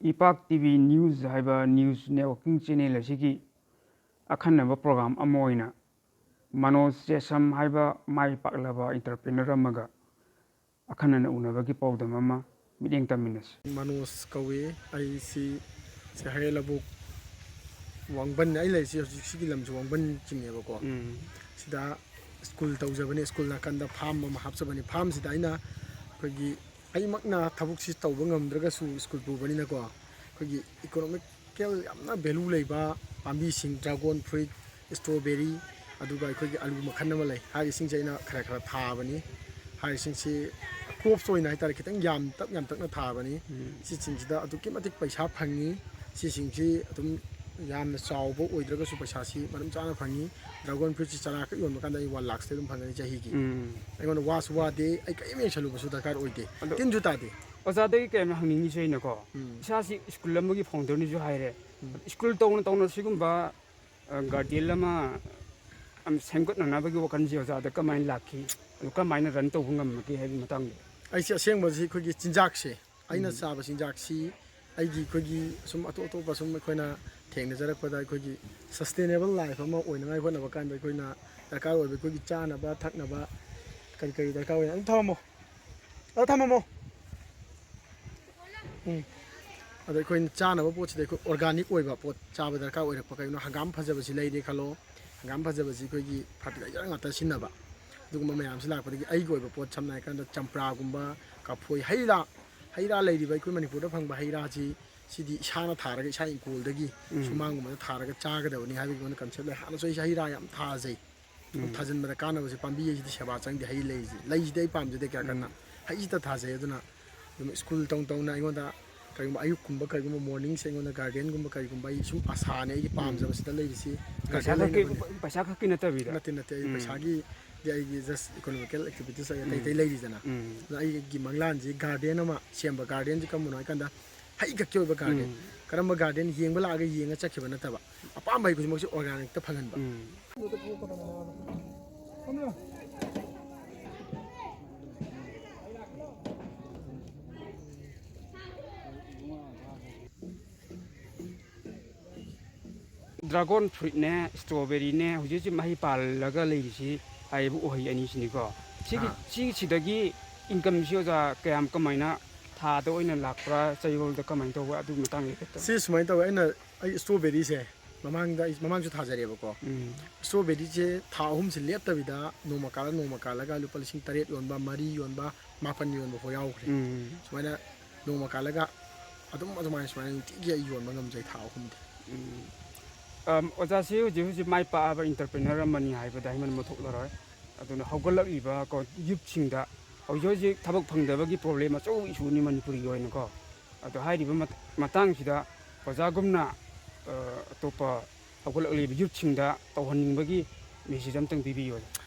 ꯏꯄꯥꯛ TV news ꯍꯥꯏꯕ news networking channel ꯑꯁꯤꯒꯤ ꯑꯈꯟꯅꯕ ꯄ꯭ꯔꯣꯒ꯭ꯔꯥꯝ ꯑꯃ ꯑꯣꯏꯅ ꯃꯅꯣꯖ ꯆꯦꯁꯝ ꯍꯥꯏꯕ ꯃꯥꯏ ꯄꯥꯛꯂꯕ ꯏꯟꯇꯔꯄ꯭ꯔꯤꯅꯔ ꯑꯃꯒ ꯑꯈꯟꯅꯅ ꯎꯅꯕꯒꯤ ꯄꯥꯎꯗꯝ ꯑꯃ ꯃꯤꯠꯌꯦꯡ ꯇꯝꯃꯤꯟꯅꯁꯤ. ꯃꯅꯣꯖ ꯀꯧꯏ ꯑꯩꯁꯤ ꯍꯩꯔꯦꯜꯂꯕꯨꯛ ꯋꯥꯡꯕꯟ ꯑꯩ ꯂꯩꯔꯤꯁꯤ ꯍꯧꯖꯤꯛ ꯁꯤꯒꯤ ꯂꯝꯁꯤ ꯋꯥꯡꯕꯟ ꯆꯤꯡꯉꯦꯕꯀꯣ. ꯁꯤꯗ ꯁ꯭ꯀꯨꯜ ꯇꯧꯖꯕꯅꯤ, ꯁ꯭ꯀꯨꯜ ꯅꯥꯀꯟꯗ ꯐꯥꯔꯝ ꯑꯃ ꯍꯥꯞꯆꯕꯅꯤ. ꯐꯥꯔꯝꯁꯤꯗ ꯑꯩꯅ ꯑꯩꯈꯣꯏꯒꯤ ꯑꯩꯃꯛꯅ ꯊꯕꯛꯁꯤ ꯇꯧꯕ ꯉꯝꯗ꯭ꯔꯒꯁꯨ ꯁ꯭ꯀꯨꯜ ꯄꯨꯕꯅꯤꯅꯀꯣ ꯑꯩꯈꯣꯏꯒꯤ ꯏꯀꯣꯅꯣꯃꯤꯀꯦꯜ ꯌꯥꯝꯅ ꯚꯦꯂꯨ ꯂꯩꯕ ꯄꯥꯝꯕꯤꯁꯤꯡ ꯗ꯭ꯔꯥꯒꯣꯟ ꯐ꯭ꯔꯨꯏꯠ, ꯁ꯭ꯇ꯭ꯔꯣꯕꯦꯔꯤ, ꯑꯗꯨꯒ ꯑꯩꯈꯣꯏꯒꯤ ꯑꯂꯨ ꯃꯈꯜ ꯑꯃ ꯂꯩ. ꯍꯥꯏꯔꯤꯁꯤꯡꯁꯦ ꯑꯩꯅ ꯈꯔ ꯈꯔ ꯊꯥꯕꯅꯤ. ꯍꯥꯏꯔꯤꯁꯤꯡꯁꯤ ꯀ꯭ꯔꯣꯞꯁ ꯑꯣꯏꯅ ꯍꯥꯏꯇꯥꯔꯦ ꯈꯤꯇꯪ ꯌꯥꯝꯇꯛꯅ ꯊꯥꯕꯅꯤ. ꯁꯤꯁꯤꯡꯁꯤꯗ ꯑꯗꯨꯛꯀꯤ ꯃꯇꯤꯛ ꯄꯩꯁꯥ ꯐꯪꯉꯤ. ꯁꯤꯁꯤꯡꯁꯤ ꯑꯗꯨꯝ ꯌꯥꯝꯅ ꯆꯥꯎꯕ ꯑꯣꯏꯗ꯭ꯔꯒꯁꯨ ꯄꯩꯁꯥꯁꯤ ꯃꯔꯝ ꯆꯥꯅ ꯐꯪꯉꯤ. ꯗ꯭ꯔꯥꯒꯣꯟ ꯐ꯭ꯔꯨꯏꯠꯁꯤ ꯆꯔꯥꯈꯛ ꯌꯣꯟꯕ ꯀꯥꯟꯗ ꯑꯩ 1 ꯂꯥꯈꯁꯇꯤ ꯑꯗꯨꯝ ꯐꯪꯒꯅꯤ ꯆꯍꯤꯒꯤ. ꯑꯩꯉꯣꯟꯗ ꯋꯥꯁꯨ ꯋꯥꯗꯦ, ꯑꯩ ꯀꯔꯤꯝ ꯌꯦꯡꯁꯜꯂꯨꯕꯁꯨ ꯗꯔꯀꯥꯔ ꯑꯣꯏꯗꯦ, ꯇꯤꯟꯁꯨ ꯇꯥꯗꯦ. ꯑꯣꯖꯥꯗꯒꯤ ꯀꯌꯥꯝ ꯍꯪꯅꯤꯡꯉꯤꯁꯦ ꯑꯩꯅꯀꯣ, ꯏꯁꯥꯁꯤ ꯁ꯭ꯀꯨꯜ ꯑꯃꯒꯤ ꯐꯥꯎꯟꯗꯔꯅꯤꯁꯨ ꯍꯥꯏꯔꯦ. ꯁ꯭ꯀꯨꯜ ꯇꯧꯅ ꯁꯤꯒꯨꯝꯕ ꯒꯥꯔꯗꯦꯟ ꯑꯃ ꯁꯦꯝꯒꯠꯅꯅꯕꯒꯤ ꯋꯥꯈꯜꯁꯤ ꯑꯣꯖꯥꯗ ꯀꯃꯥꯏꯅ ꯂꯥꯛꯈꯤ, ꯑꯗꯨ ꯀꯃꯥꯏꯅ ꯔꯟ ꯇꯧꯕ ꯉꯝꯃꯒꯦ ꯍꯥꯏꯕꯒꯤ ꯃꯇꯥꯡꯗ? ꯑꯩꯁꯤ ꯑꯁꯦꯡꯕꯁꯤ ꯑꯩꯈꯣꯏꯒꯤ ꯆꯤꯟꯖꯥꯛꯁꯦ, ꯑꯩꯅ ꯆꯥꯕ ꯆꯤꯟꯖꯥꯛꯁꯤ ꯑꯩꯈꯣꯏꯒꯤ ꯁꯨꯝ ꯑꯇꯣꯞꯄ ꯁꯨꯝ ꯑꯩꯈꯣꯏꯅ ꯊꯦꯡꯅꯖꯔꯛꯄꯗ ꯑꯩꯈꯣꯏꯒꯤ ꯁꯁꯇꯦꯅꯦꯕꯜ ꯂꯥꯏꯐ ꯑꯃ ꯑꯣꯏꯅꯉꯥꯏ ꯍꯣꯠꯅꯕ ꯀꯥꯟꯗ ꯑꯩꯈꯣꯏꯅ ꯗꯔꯀꯥꯔ ꯑꯣꯏꯕ ꯑꯩꯈꯣꯏꯒꯤ ꯆꯥꯅꯕ ꯊꯛꯅꯕ ꯀꯔꯤ ꯗꯔꯀꯥꯔ ꯑꯣꯏ. ꯑꯗꯨꯝ ꯊꯝꯃꯝꯃꯣ, ꯊꯝꯃꯝꯃꯣ. ꯑꯗꯣ ꯑꯩꯈꯣꯏꯅ ꯆꯥꯅꯕ ꯄꯣꯠꯁꯤꯗ ꯑꯩꯈꯣꯏ ꯑꯣꯔꯒꯥꯅꯤꯛ ꯑꯣꯏꯕ ꯄꯣꯠ ꯆꯥꯕ ꯗꯔꯀꯥꯔ ꯑꯣꯏꯔꯛꯄ. ꯀꯩꯒꯤꯅꯣ, ꯍꯪꯒꯥꯝ ꯐꯖꯕꯁꯤ ꯂꯩꯔꯦ ꯈꯜꯂꯣ, ꯍꯪꯒꯥꯝ ꯐꯖꯕꯁꯤ ꯑꯩꯈꯣꯏꯒꯤ ꯐꯔꯇꯤꯂꯥꯏꯖꯔ ꯉꯥꯛꯇ ꯁꯤꯖꯤꯟꯅꯕ. ꯑꯗꯨꯒꯨꯝꯕ ꯃꯌꯥꯝꯁꯤ ꯂꯥꯛꯄꯗꯒꯤ ꯑꯩꯒꯤ ꯑꯣꯏꯕ ꯄꯣꯠ ꯁꯝꯅ ꯍꯥꯏꯔꯀꯥꯟꯗ ꯆꯝꯄ꯭ꯔꯥꯒꯨꯝꯕ, ꯀꯐꯣꯏ, ꯍꯩ ꯔꯥ ꯂꯩꯔꯤꯕ ꯑꯩꯈꯣꯏ ꯃꯅꯤꯄꯨꯔꯗ ꯐꯪꯕ ꯍꯩ ꯔꯥꯁꯤ ꯁꯤꯗꯤ ꯏꯁꯥꯅ ꯊꯥꯔꯒ ꯏꯁꯥ ꯏꯪꯈꯣꯜꯗꯒꯤ ꯁꯨꯃꯥꯡꯒꯨꯝꯕꯗ ꯊꯥꯔꯒ ꯆꯥꯒꯗꯕꯅꯤ ꯍꯥꯏꯕꯒꯤ ꯀꯟꯁꯦꯞ ꯂꯩ. ꯍꯥꯟꯅꯁꯨ ꯑꯩꯁꯦ ꯍꯩ ꯔꯥ ꯌꯥꯝ ꯊꯥꯖꯩ. ꯊꯥꯖꯤꯟꯕꯗ ꯀꯥꯟꯅꯕꯁꯦ ꯄꯥꯝꯕꯤ ꯍꯩꯁꯤꯗꯤ ꯁꯦꯕꯥ ꯆꯪꯗꯦ. ꯂꯩꯁꯤꯗꯤ ꯑꯩ ꯄꯥꯝꯖꯗꯦ ꯀꯌꯥ ꯀꯟꯅ. ꯍꯩꯁꯤꯗ ꯊꯥꯖꯩ. ꯑꯗꯨꯅ ꯑꯗꯨꯝ ꯁ꯭ꯀꯨꯜ ꯇꯧꯅ ꯑꯩꯉꯣꯟꯗ ꯀꯔꯤꯒꯨꯝꯕ ꯑꯌꯨꯛꯀꯨꯝꯕ ꯀꯔꯤꯒꯨꯝꯕ ꯃꯣꯔꯅꯤꯡꯁꯦ ꯑꯩꯉꯣꯟꯗ ꯒꯥꯔꯗꯦꯟꯒꯨꯝꯕ ꯀꯔꯤꯒꯨꯝꯕ ꯑꯩ ꯁꯨꯝ ꯑꯁꯥꯅꯦ ꯑꯩꯒꯤ ꯄꯥꯝꯖꯕꯁꯤꯗ ꯂꯩꯔꯤꯁꯤ. ꯒꯥꯔꯗꯦꯟ ꯂꯩꯅꯕꯅꯦ. ꯄꯩꯁꯥ ꯈꯛꯀꯤ ꯅꯠꯇꯕꯤꯗ. ꯅꯠꯇꯦ ꯑꯩ ꯄꯩꯁꯥꯒꯤ ꯑꯩꯒꯤ ꯖꯁ ꯏꯀꯣꯅꯣꯃꯤꯀꯦꯜ ꯑꯦꯛꯇꯤꯚꯤꯇꯤꯁ ꯑꯇꯩ ꯂꯩꯔꯤꯗꯅ. ꯑꯗꯨꯅ ꯑꯩꯒꯤ ꯃꯪꯂꯥꯟꯁꯤ ꯒꯥꯔꯗꯦꯟ ꯑꯃ ꯁꯦꯝꯕ. ꯒꯥꯔꯗꯦꯟꯁꯤ ꯀꯔꯝꯕꯅꯣ ꯍꯥꯏꯀꯥꯟꯗ ꯍꯩ ꯈꯛꯀꯤ ꯑꯣꯏꯕ ꯒꯥꯔꯗꯦꯟ. ꯀꯔꯝꯕ ꯒꯥꯔꯗꯦꯟ? ꯌꯦꯡꯕ ꯂꯥꯛꯑꯒ ꯌꯦꯡꯉ ꯆꯠꯈꯤꯕ ꯅꯠꯇꯕ, ꯑꯄꯥꯝꯕ ꯍꯩ ꯈꯨꯗꯤꯡꯃꯛꯁꯦ ꯑꯣꯔꯒꯥꯅꯤꯛꯇ ꯐꯪꯍꯟꯕ. ꯗ꯭ꯔꯥꯒꯣꯟ ꯐ꯭ꯔꯨꯏꯠꯅꯦ, ꯁ꯭ꯇ꯭ꯔꯣꯕꯦꯔꯤꯅꯦ, ꯍꯧꯖꯤꯛ ꯍꯧꯖꯤꯛ ꯃꯍꯩ ꯄꯥꯜꯂꯒ ꯂꯩꯔꯤꯁꯤ ꯍꯥꯏꯔꯤꯕ ꯎꯍꯩ ꯑꯅꯤꯁꯤꯅꯤꯀꯣ. ꯁꯤꯗꯒꯤ ꯏꯟꯀꯝꯁꯤ ꯑꯣꯖꯥ ꯀꯃꯥꯏꯅ ꯊꯥꯗ ꯑꯣꯏꯅ ꯂꯥꯛꯄ꯭ꯔꯥ, ꯆꯌꯣꯜꯗ ꯀꯃꯥꯏꯅ ꯇꯧꯕ, ꯑꯗꯨꯒꯤ ꯃꯇꯥꯡꯗ ꯍꯥꯏꯐꯦꯠꯇ. ꯁꯤ ꯁꯨꯃꯥꯏꯅ ꯇꯧꯋꯦ. ꯑꯩ ꯁ꯭ꯇ꯭ꯔꯣꯕꯦꯔꯤꯁꯦ ꯃꯃꯥꯡꯁꯨ ꯊꯥꯖꯔꯦꯕꯀꯣ. ꯁ꯭ꯇ꯭ꯔꯣꯕꯦꯔꯤꯁꯦ ꯊꯥ 3ꯁꯦ ꯂꯦꯞꯇꯕꯤꯗ ꯅꯣꯡꯃ ꯀꯥꯜꯂꯒ ꯂꯨꯄꯥ 8,000 yonba, 4 yonba, 9 yonba ꯐꯥꯎ ꯌꯥꯎꯈ꯭ರೆ. ꯁꯨꯃꯥꯏꯅ ꯅꯣꯡꯃ ꯀꯥꯜꯂꯒ ꯁꯨꯃꯥꯏꯅ ꯅꯨꯡꯇꯤꯒꯤ ꯑꯩ ꯌꯣꯟꯕ ꯉꯝꯖꯩ ꯊꯥ 3ꯗꯤ. ꯑꯣꯖꯥꯁꯤ ꯍꯧꯖꯤꯛ ꯃꯥꯏ ꯄꯥꯛꯑꯕ ꯏꯟꯇꯔꯄ꯭ꯔꯤꯅꯔ ꯑꯃꯅꯤ ꯍꯥꯏꯕꯗ ꯍꯩꯃꯟꯕ ꯊꯣꯛꯂꯔꯣꯏ. ꯑꯗꯨꯅ ꯍꯧꯒꯠꯂꯛꯂꯤꯕ ꯌꯨꯠꯁꯤꯡꯗ ꯍꯧꯖꯤꯛ ꯊꯕꯛ ꯐꯪꯗꯕꯒꯤ ꯄ꯭ꯔꯣꯕ꯭ꯂꯦꯝ ꯑꯆꯧꯕ ꯏꯁꯨꯅꯤ ꯃꯅꯤꯄꯨꯔꯒꯤ ꯑꯣꯏꯅꯀꯣ. ꯑꯗꯣ ꯍꯥꯏꯔꯤꯕ ꯃꯇꯥꯡꯁꯤꯗ ꯑꯣꯖꯥꯒꯨꯝꯅ ꯑꯇꯣꯞꯄ ꯍꯧꯒꯠꯂꯛꯂꯤꯕ ꯌꯨꯠꯁꯤꯡꯗ ꯇꯧꯍꯟꯅꯤꯡꯕꯒꯤ ꯃꯦꯁꯦꯖ ꯑꯝꯇꯪ ꯄꯤꯕꯤꯌꯨ.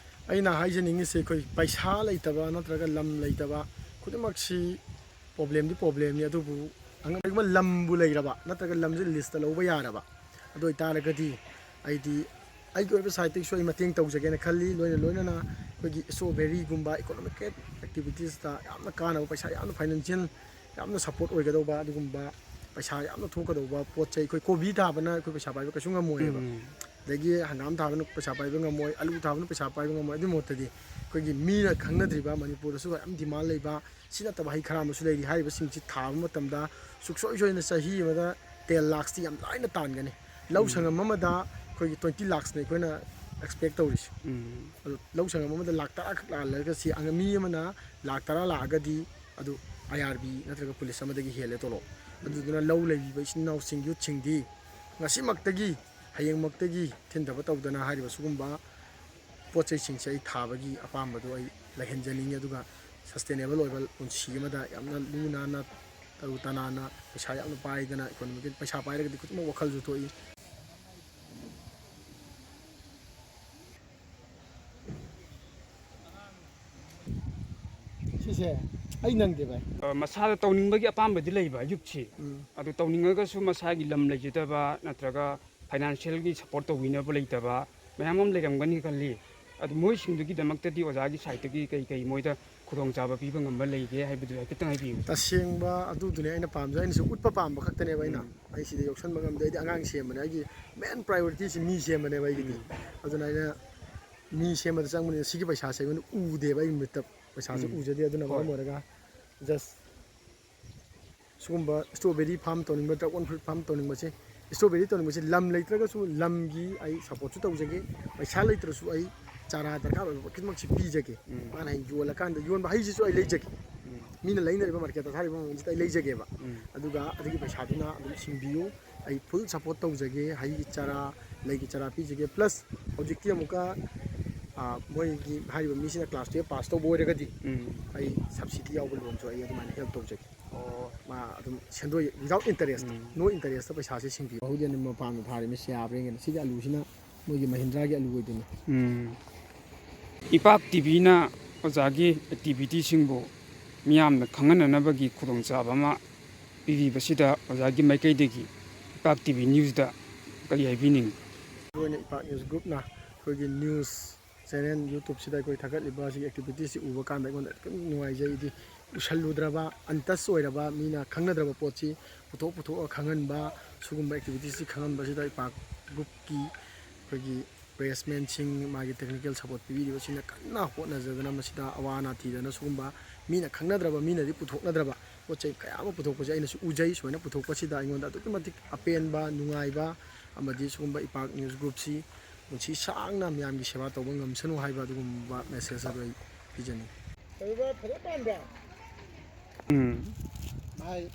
ꯑꯩꯅ ꯍꯥꯏꯖꯅꯤꯡꯉꯤꯁꯦ ꯑꯩꯈꯣꯏ ꯄꯩꯁꯥ ꯂꯩꯇꯕ ꯅꯠꯇ꯭ꯔꯒ ꯂꯝ ꯂꯩꯇꯕ ꯈꯨꯗꯤꯡꯃꯛꯁꯤ ꯄ꯭ꯔꯣꯕ꯭ꯂꯦꯝꯅꯤ. ꯑꯗꯨꯕꯨ ꯀꯔꯤꯒꯨꯝꯕ ꯂꯝꯕꯨ ꯂꯩꯔꯕ ꯅꯠꯇ꯭ꯔꯒ ꯂꯝꯁꯤ ꯂꯤꯁꯇ ꯂꯧꯕ ꯌꯥꯔꯕ, ꯑꯗꯨ ꯑꯣꯏꯇꯥꯔꯒꯗꯤ ꯑꯩꯒꯤ ꯑꯣꯏꯕ ꯁꯥꯏꯠꯇꯒꯤꯁꯨ ꯑꯩ ꯃꯇꯦꯡ ꯇꯧꯖꯒꯦꯅ ꯈꯜꯂꯤ. ꯂꯣꯏꯅꯅ ꯑꯩꯈꯣꯏꯒꯤ ꯁ꯭ꯇ꯭ꯔꯣꯕꯦꯔꯤꯒꯨꯝꯕ ꯏꯀꯣꯅꯣꯃꯤꯀꯦꯜ ꯑꯦꯛꯇꯤꯚꯤꯇꯤꯁꯇ ꯌꯥꯝꯅ ꯀꯥꯟꯅꯕ, ꯄꯩꯁꯥ ꯌꯥꯝꯅ ꯐꯥꯏꯅꯥꯟꯁꯤꯌꯦꯜ ꯌꯥꯝꯅ ꯁꯞꯄꯣꯔꯠ ꯑꯣꯏꯒꯗꯧꯕ, ꯑꯗꯨꯒꯨꯝꯕ ꯄꯩꯁꯥ ꯌꯥꯝꯅ ꯊꯣꯛꯀꯗꯧꯕ ꯄꯣꯠ ꯆꯩ. ꯑꯩꯈꯣꯏ ꯀꯣꯕꯤ ꯊꯥꯕꯅ ꯑꯩꯈꯣꯏ ꯄꯩꯁꯥ ꯄꯥꯏꯕ ꯀꯩꯁꯨ ꯉꯝꯃꯣꯏꯑꯕ. ꯑꯗꯒꯤ ꯍꯪꯒꯥꯝ ꯊꯥꯕꯅ ꯄꯩꯁꯥ ꯄꯥꯏꯕ ꯉꯝꯃꯣꯏ, ꯑꯂꯨ ꯊꯥꯕꯅ ꯄꯩꯁꯥ ꯄꯥꯏꯕ ꯉꯝꯃꯣꯏ. ꯑꯗꯨꯒꯤ ꯃꯍꯨꯠꯇꯗꯤ ꯑꯩꯈꯣꯏꯒꯤ ꯃꯤꯅ ꯈꯪꯅꯗ꯭ꯔꯤꯕ ꯃꯅꯤꯄꯨꯔꯗꯁꯨ ꯌꯥꯝ ꯗꯤꯃꯥꯟ ꯂꯩꯕ ꯁꯤ ꯅꯠꯇꯕ ꯍꯩ ꯈꯔ ꯑꯃꯁꯨ ꯂꯩꯔꯤ. ꯍꯥꯏꯔꯤꯕꯁꯤꯡꯁꯤ ꯊꯥꯕ ꯃꯇꯝꯗ ꯁꯨꯡꯁꯣꯏ ꯁꯣꯏꯗꯅ ꯆꯍꯤ ꯑꯃꯗ 10 lakhsꯇꯤ ꯌꯥꯝ ꯂꯥꯏꯅ ꯇꯥꯟꯒꯅꯤ. ꯂꯧ ꯁꯪꯉꯝ ꯑꯃꯗ ꯑꯩꯈꯣꯏꯒꯤ 20 lakhsꯅꯤ ꯑꯩꯈꯣꯏꯅ ꯑꯦꯛꯁꯄꯦꯛ ꯇꯧꯔꯤꯁꯤ. ꯑꯗꯨ ꯂꯧ ꯁꯪꯉꯝ ꯑꯃꯗ ꯂꯥꯛ 10 ꯈꯛ ꯂꯥꯛꯍꯜꯂꯒ ꯃꯤ ꯑꯃꯅ ꯂꯥꯛ 10 ꯂꯥꯛꯑꯒꯗꯤ ꯑꯗꯨ IRB ꯅꯠꯇ꯭ꯔꯒ ꯄꯨꯂꯤꯁ ꯑꯃꯗꯒꯤ ꯍꯦꯜꯂꯦ ꯇꯣꯂꯣꯞ. ꯑꯗꯨꯗꯨꯅ ꯂꯧ ꯂꯩꯔꯤꯕ ꯏꯆꯤꯟ ꯏꯅꯥꯎꯁꯤꯡ, ꯌꯨꯠꯁꯤꯡꯗꯤ ꯉꯁꯤꯃꯛꯇꯒꯤ ꯍꯌꯦꯡꯃꯛꯇꯒꯤ ꯊꯤꯟꯊꯕ ꯇꯧꯗꯅ ꯍꯥꯏꯔꯤꯕ ꯁꯤꯒꯨꯝꯕ ꯄꯣꯠ ꯆꯩꯁꯤꯡꯁꯦ ꯑꯩ ꯊꯥꯕꯒꯤ ꯑꯄꯥꯝꯕꯗꯣ ꯑꯩ ꯂꯩꯍꯟꯖꯅꯤꯡꯉꯤ. ꯑꯗꯨꯒ ꯁꯁꯇꯦꯅꯦꯕꯜ ꯑꯣꯏꯕ ꯄꯨꯟꯁꯤ ꯑꯃꯗ ꯌꯥꯝꯅ ꯂꯨ ꯅꯥꯟꯅ ꯇꯔꯨ ꯇꯅꯥꯟꯅ ꯄꯩꯁꯥ ꯌꯥꯝꯅ ꯄꯥꯏꯗꯅ ꯏꯀꯣꯅꯣꯃꯤꯀꯦꯜ ꯄꯩꯁꯥ ꯄꯥꯏꯔꯒꯗꯤ ꯈꯨꯗꯤꯡꯃꯛ ꯋꯥꯈꯜꯁꯨ ꯊꯣꯛꯏ. ꯁꯤꯁꯦ ꯑꯩ ꯅꯪꯗꯦ ꯚꯥꯏ. ꯃꯁꯥꯗ ꯇꯧꯅꯤꯡꯕꯒꯤ ꯑꯄꯥꯝꯕꯗꯤ ꯂꯩꯕ ꯌꯨꯠꯁꯤ, ꯑꯗꯨ ꯇꯧꯅꯤꯡꯉꯒꯁꯨ ꯃꯁꯥꯒꯤ ꯂꯝ ꯂꯩꯖꯗꯕ ꯅꯠꯇ꯭ꯔꯒ ꯐꯥꯏꯅꯥꯟꯁꯤꯌꯦꯜꯒꯤ ꯁꯞꯄꯣꯔꯠ ꯇꯧꯕꯤꯅꯕ ꯂꯩꯇꯕ ꯃꯌꯥꯝ ꯑꯃ ꯂꯩꯔꯝꯒꯅꯤ ꯈꯜꯂꯤ. ꯑꯗꯨ ꯃꯣꯏꯁꯤꯡꯗꯨꯒꯤꯗꯃꯛꯇꯗꯤ ꯑꯣꯖꯥꯒꯤ ꯁꯥꯏꯠꯇꯒꯤ ꯀꯩ ꯃꯣꯏꯗ ꯈꯨꯗꯣꯡꯆꯥꯕ ꯄꯤꯕ ꯉꯝꯕ ꯂꯩꯒꯦ ꯍꯥꯏꯕꯗꯨ ꯍꯥꯏꯐꯦꯠꯇꯪ ꯍꯥꯏꯕꯤꯌꯨ ꯇꯁꯦꯡꯕ ꯑꯗꯨꯗꯨꯅꯦ ꯑꯩꯅ ꯄꯥꯝꯖꯩ ꯑꯩꯅꯁꯨ ꯎꯠꯄ ꯄꯥꯝꯕ ꯈꯛꯇꯅꯦꯕ ꯑꯩꯅ ꯑꯩ ꯁꯤꯗ ꯌꯧꯁꯟꯕ ꯉꯝꯗꯦ ꯑꯩꯗꯤ ꯑꯉꯥꯡ ꯁꯦꯝꯕꯅꯦ ꯑꯩꯒꯤ ꯃꯦꯟ ꯄ꯭ꯔꯥꯏꯌꯣꯔꯤꯇꯤꯁꯤ ꯃꯤ ꯁꯦꯝꯕꯅꯦꯕ ꯑꯩꯒꯤꯗꯤ ꯑꯗꯨꯅ ꯑꯩꯅ ꯃꯤ ꯁꯦꯝꯕꯗ ꯆꯪꯕꯅꯤꯅ ꯁꯤꯒꯤ ꯄꯩꯁꯥꯁꯦ ꯑꯩꯉꯣꯟꯗ ꯎꯗꯦꯕ ꯑꯩꯒꯤ ꯃꯤꯠꯇ ꯄꯩꯁꯥꯁꯦ ꯎꯖꯗꯦ ꯑꯗꯨꯅ ꯃꯔꯝ ꯑꯣꯏꯔꯒ ꯖꯁ ꯁꯤꯒꯨꯝꯕ ꯏꯁꯇ꯭ꯔꯣꯕꯦꯔꯤ ꯐꯥꯔꯝ ꯇꯧꯅꯤꯡꯕ ꯗ꯭ꯔꯥꯒꯣꯟ ꯐ꯭ꯔꯨꯠ ꯐꯥꯔꯝ ꯇꯧꯅꯤꯡꯕꯁꯦ ꯏꯁꯇ꯭ꯔꯣꯕꯦꯔꯤ ꯇꯧꯅꯤꯡꯕꯁꯦ ꯂꯝ ꯂꯩꯇ꯭ꯔꯒꯁꯨ ꯂꯝꯒꯤ ꯑꯩ ꯁꯞꯄꯣꯔꯠꯁꯨ ꯇꯧꯖꯒꯦ ꯄꯩꯁꯥ ꯂꯩꯇ꯭ꯔꯁꯨ ꯑꯩ ꯆꯥꯔꯥ ꯗꯔꯀꯥꯔ ꯑꯣꯏꯕ ꯈꯨꯗꯤꯡꯃꯛꯁꯤ ꯄꯤꯖꯒꯦ ꯃꯥꯅ ꯍꯌꯦꯡ ꯌꯣꯜꯂꯀꯥꯟꯗ ꯌꯣꯟꯕ ꯍꯩꯁꯤꯁꯨ ꯑꯩ ꯂꯩꯖꯒꯦ ꯃꯤꯅ ꯂꯩꯅꯔꯤꯕ ꯃꯥꯔꯀꯦꯠꯇ ꯊꯥꯔꯤꯕ ꯃꯃꯜꯁꯤꯗ ꯑꯩ ꯂꯩꯖꯒꯦꯕ ꯑꯗꯨꯒ ꯑꯗꯨꯒꯤ ꯄꯩꯁꯥꯗꯨꯅ ꯑꯗꯨꯝ ꯁꯤꯡꯕꯤꯌꯨ ꯑꯩ ꯐꯨꯜ ꯁꯞꯄꯣꯔꯠ ꯇꯧꯖꯒꯦ ꯍꯩꯒꯤ ꯆꯥꯔꯥ ꯂꯩꯒꯤ ꯆꯥꯔꯥ ꯄꯤꯖꯒꯦ ꯄ꯭ꯂꯁ ꯍꯧꯖꯤꯛꯇꯤ ꯑꯃꯨꯛꯀ ꯃꯣꯏꯒꯤ ꯍꯥꯏꯔꯤꯕ ꯃꯤꯁꯤꯅ ꯀ꯭ꯂꯥꯁ 12 ꯄꯥꯁ ꯇꯧꯕ ꯑꯣꯏꯔꯒꯗꯤ ꯑꯩ ꯁꯕꯁꯤꯗꯤ ꯌꯥꯎꯕ ꯂꯣꯟꯁꯨ ꯑꯩ ꯑꯗꯨꯃꯥꯏꯅ ꯍꯦꯜꯞ ꯇꯧꯖꯒꯦ ꯃꯥ ꯑꯗꯨꯝ ꯁꯦꯟꯗꯣꯏ ꯋꯤꯗꯥꯎꯠ ꯏꯟꯇꯔꯦꯁꯇ ꯅꯣ ꯏꯟꯇꯔꯦꯁꯇ ꯄꯩꯁꯥꯁꯦ ꯁꯤꯡꯕꯤꯌꯨ ꯍꯧꯖꯤꯛ ꯑꯗꯨꯝ ꯃꯄꯥꯟꯗ ꯊꯥꯔꯤꯕ ꯁꯤꯌꯥꯕ꯭ꯔꯦꯡꯒꯅ ꯁꯤꯒꯤ ꯑꯂꯨꯁꯤꯅ ꯃꯣꯏꯒꯤ ꯃꯍꯤꯟꯗ꯭ꯔꯥꯒꯤ ꯑꯂꯨ ꯑꯣꯏꯗꯣꯏꯅꯤ ꯏꯄꯥꯛ ꯇꯤꯚꯤꯅ ꯑꯣꯖꯥꯒꯤ ꯑꯦꯛꯇꯤꯚꯤꯇꯤꯁꯤꯡꯕꯨ ꯃꯤꯌꯥꯝꯅ ꯈꯪꯍꯟꯅꯅꯕꯒꯤ ꯈꯨꯗꯣꯡꯆꯥꯕ ꯑꯃ ꯄꯤꯕꯤꯕꯁꯤꯗ ꯑꯣꯖꯥꯒꯤ ꯃꯥꯏꯀꯩꯗꯒꯤ ꯏꯄꯥꯛ ꯇꯤꯚꯤ ꯅ꯭ꯌꯨꯁꯇ ꯀꯔꯤ ꯍꯥꯏꯕꯤꯅꯤꯡꯉꯤ ꯑꯩꯈꯣꯏꯅ ꯏꯄꯥꯛ ꯅ꯭ꯌꯨꯁ ꯒ꯭ꯔꯨꯞꯅ ꯑꯩꯈꯣꯏꯒꯤ ꯅ꯭ꯌꯨꯁ ꯆꯦꯅꯦꯜ ꯌꯨꯇꯨꯕꯁꯤꯗ ꯑꯩꯈꯣꯏ ꯊꯥꯒꯠꯂꯤꯕ ꯑꯁꯤꯒꯤ ꯑꯦꯛꯇꯤꯚꯤꯇꯤꯁꯁꯤ ꯎꯕ ꯀꯥꯟꯗ ꯑꯩꯉꯣꯟꯗ ꯑꯗꯨꯛꯀꯤ ꯅꯨꯡꯉꯥꯏꯖꯩ ꯎꯁꯜꯂꯨꯗ꯭ꯔꯕ ꯑꯟꯇꯁ ꯑꯣꯏꯔꯕ ꯃꯤꯅ ꯈꯪꯅꯗ꯭ꯔꯕ ꯄꯣꯠꯁꯤ ꯄꯨꯊꯣꯛꯑ ꯈꯪꯍꯟꯕ ꯁꯤꯒꯨꯝꯕ ꯑꯦꯛꯇꯤꯚꯤꯇꯤꯁꯁꯤ ꯈꯪꯍꯟꯕꯁꯤꯗ ꯏꯄꯥꯛ ꯒ꯭ꯔꯨꯞꯀꯤ ꯑꯩꯈꯣꯏꯒꯤ ꯄ꯭ꯔꯦꯁꯃꯦꯟꯁꯤꯡ ꯃꯥꯒꯤ ꯇꯦꯛꯅꯤꯀꯦꯜ ꯁꯞꯄꯣꯔꯠ ꯄꯤꯕꯤꯔꯤꯕꯁꯤꯡꯅ ꯀꯟꯅ ꯍꯣꯠꯅꯖꯗꯅ ꯃꯁꯤꯗ ꯑꯋꯥ ꯑꯅꯥ ꯊꯤꯗꯅ ꯁꯤꯒꯨꯝꯕ ꯃꯤꯅ ꯈꯪꯅꯗ꯭ꯔꯕ ꯃꯤꯅꯗꯤ ꯄꯨꯊꯣꯛꯅꯗ꯭ꯔꯕ ꯄꯣꯠ ꯆꯩ ꯀꯌꯥ ꯑꯃ ꯄꯨꯊꯣꯛꯄꯁꯦ ꯑꯩꯅꯁꯨ ꯎꯖꯩ ꯁꯨꯃꯥꯏꯅ ꯄꯨꯊꯣꯛꯄꯁꯤꯗ ꯑꯩꯉꯣꯟꯗ ꯑꯗꯨꯛꯀꯤ ꯃꯇꯤꯛ ꯑꯄꯦꯟꯕ ꯅꯨꯡꯉꯥꯏꯕ ꯑꯃꯗꯤ ꯁꯤꯒꯨꯝꯕ ꯏꯄꯥꯛ ꯅ꯭ꯌꯨꯁ ꯒ꯭ꯔꯨꯞꯁꯤ ꯄꯨꯟꯁꯤ ꯁꯥꯡꯅ ꯃꯌꯥꯝꯒꯤ ꯁꯦꯕꯥ ꯇꯧꯕ ꯉꯝꯁꯅꯨ ꯍꯥꯏꯕ ꯑꯗꯨꯒꯨꯝꯕ ꯃꯦꯁꯦꯖ ꯑꯗꯨ ꯑꯩ ꯄꯤꯖꯅꯤꯡꯉꯤ ꯎꯝ ꯚꯥꯏ